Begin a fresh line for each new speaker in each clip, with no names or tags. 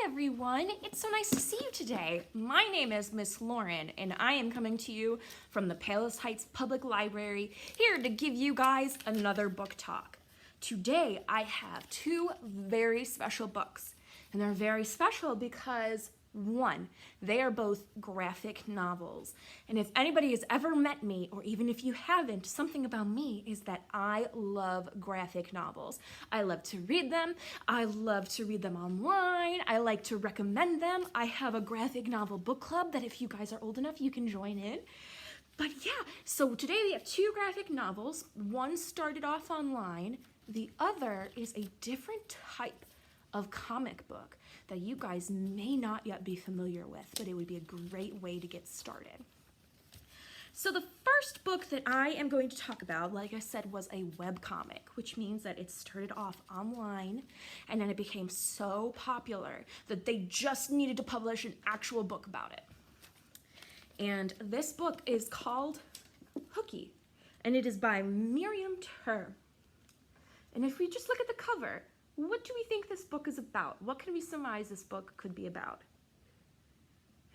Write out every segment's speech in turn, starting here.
everyone. It's so nice to see you today. My name is Miss Lauren, and I am coming to you from the Palos Heights Public Library, here to give you guys another book talk. Today, I have two very special books, and they're very special because one, they are both graphic novels. And if anybody has ever met me, or even if you haven't, something about me is that I love graphic novels. I love to read them. I love to read them online. I like to recommend them. I have a graphic novel book club that if you guys are old enough, you can join in. But yeah, so today we have two graphic novels. One started off online. The other is a different type of comic book that you guys may not yet be familiar with, but it would be a great way to get started. So the first book that I am going to talk about, like I said, was a webcomic, which means that it started off online and then it became so popular that they just needed to publish an actual book about it. And this book is called Hooky, and it is by Miriam Ter. And if we just look at the cover, what do we think this book is about? What can we surmise this book could be about?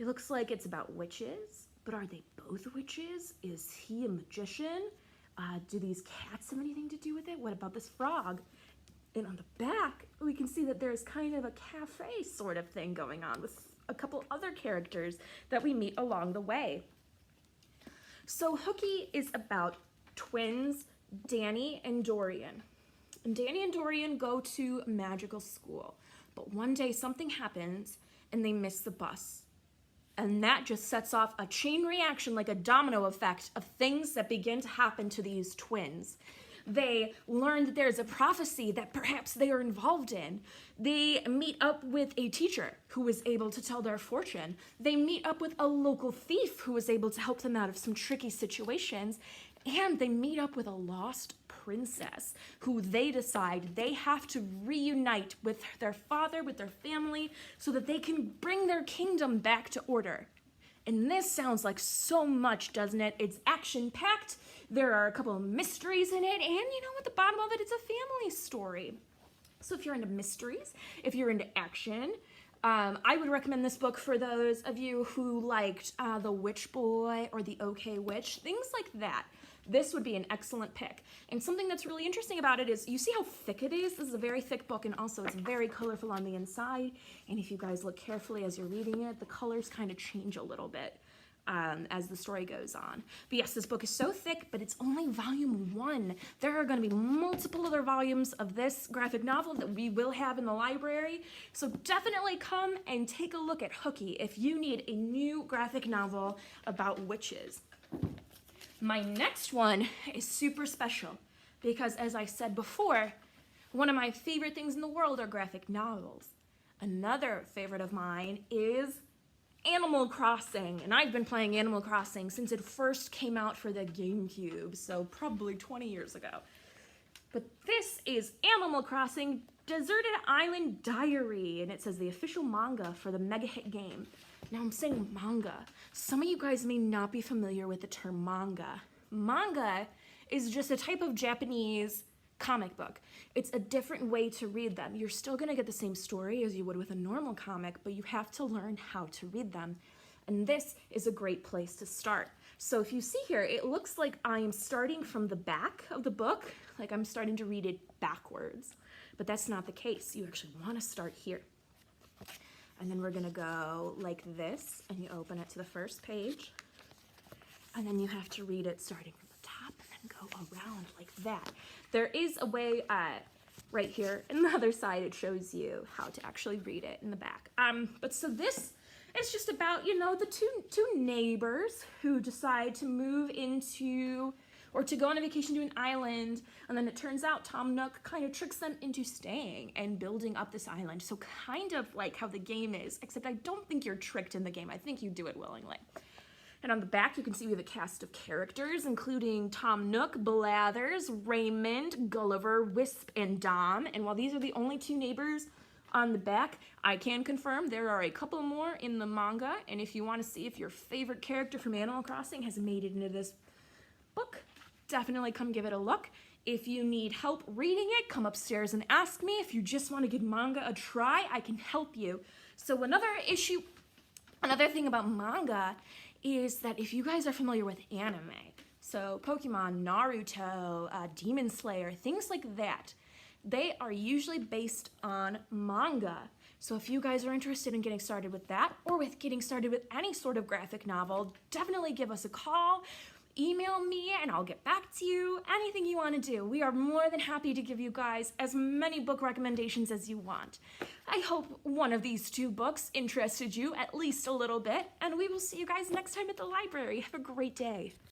It looks like it's about witches, but are they both witches? Is he a magician? Do these cats have anything to do with it? What about this frog? And on the back, we can see that there's kind of a cafe sort of thing going on with a couple other characters that we meet along the way. So Hooky is about twins, Danny and Dorian. And Danny and Dorian go to magical school, but one day something happens and they miss the bus. And that just sets off a chain reaction, like a domino effect of things that begin to happen to these twins. They learn that there's a prophecy that perhaps they are involved in. They meet up with a teacher who is able to tell their fortune. They meet up with a local thief who is able to help them out of some tricky situations. And they meet up with a lost princess who they decide they have to reunite with their father, with their family, so that they can bring their kingdom back to order. And this sounds like so much, doesn't it? It's action-packed. There are a couple of mysteries in it, and you know, at the bottom of it, it's a family story. So if you're into mysteries, if you're into action, I would recommend this book for those of you who liked The Witch Boy or The OK Witch, things like that. This would be an excellent pick. And something that's really interesting about it is, you see how thick it is? This is a very thick book, and also it's very colorful on the inside. And if you guys look carefully as you're reading it, the colors kind of change a little bit as the story goes on. But yes, this book is so thick, but it's only volume 1. There are going to be multiple other volumes of this graphic novel that we will have in the library. So definitely come and take a look at Hooky if you need a new graphic novel about witches. My next one is super special because, as I said before, one of my favorite things in the world are graphic novels. Another favorite of mine is Animal Crossing, and I've been playing Animal Crossing since it first came out for the GameCube, so probably 20 years ago. But this is Animal Crossing Deserted Island Diary, and it says the official manga for the mega hit game. Now I'm saying manga. Some of you guys may not be familiar with the term manga. Manga is just a type of Japanese comic book. It's a different way to read them. You're still gonna get the same story as you would with a normal comic, but you have to learn how to read them. And this is a great place to start. So if you see here, it looks like I'm starting from the back of the book, like I'm starting to read it backwards, but that's not the case. You actually wanna start here. And then we're gonna go like this, and you open it to the first page, and then you have to read it starting from the top and then go around like that. There is a way right here in the other side, it shows you how to actually read it in the back. But so this is just about, you know, the two neighbors who decide to move into, or to go on a vacation to an island, and then it turns out Tom Nook kind of tricks them into staying and building up this island. So kind of like how the game is, except I don't think you're tricked in the game. I think you do it willingly. And on the back, you can see we have a cast of characters, including Tom Nook, Blathers, Raymond, Gulliver, Wisp, and Dom. And while these are the only two neighbors on the back, I can confirm there are a couple more in the manga. And if you want to see if your favorite character from Animal Crossing has made it into this book, definitely come give it a look. If you need help reading it, come upstairs and ask me. If you just want to give manga a try, I can help you. So another thing about manga is that if you guys are familiar with anime, so Pokemon, Naruto, Demon Slayer, things like that, they are usually based on manga. So if you guys are interested in getting started with that, or with getting started with any sort of graphic novel, definitely give us a call, email me, and I'll get back to you. Anything you want to do. We are more than happy to give you guys as many book recommendations as you want. I hope one of these 2 books interested you at least a little bit, and we will see you guys next time at the library. Have a great day.